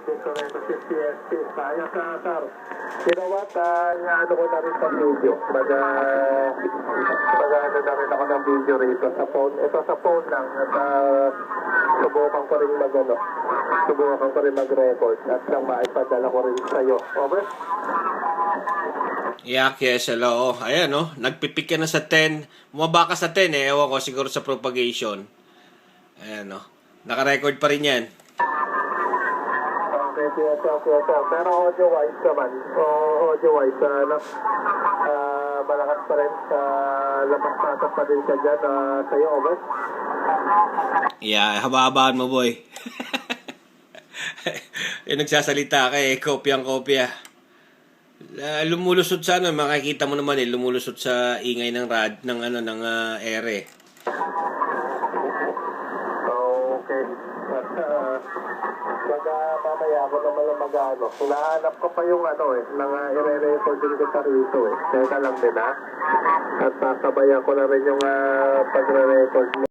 dito rin sa CSP. Sayang ka, sir. You know what? Ano ko na rin sa video. Mag-ano na rin ako ng video rito sa phone. Ito sa phone lang. At subukan ko rin subukan ko rin mag-record. At lang maipadala ko rin sa'yo. Over? Yes, hello. Ayan, no? Nagpipik ka na sa 10. Bumaba ka sa 10, eh. Ewan ko, siguro sa propagation. Ayan, no? Naka-record pa rin yan. Okay. Pero audio-wise naman. Audio-wise, malakas pa rin. Lapas-pasok pa din siya dyan. Sa'yo, over? Yeah, haba-habaan mo, boy. Yung nagsasalita ka, eh. Kopyang-kopya. Lumulusot sa makikita mo naman lumulusot sa ingay ng ere. Okay. Mamaya ako naman ang mag-ano. Hinahanap ko pa yung ire-record din kita rito eh. Teka lang din ha. At sasabayan ko na rin yung pagre-record mo.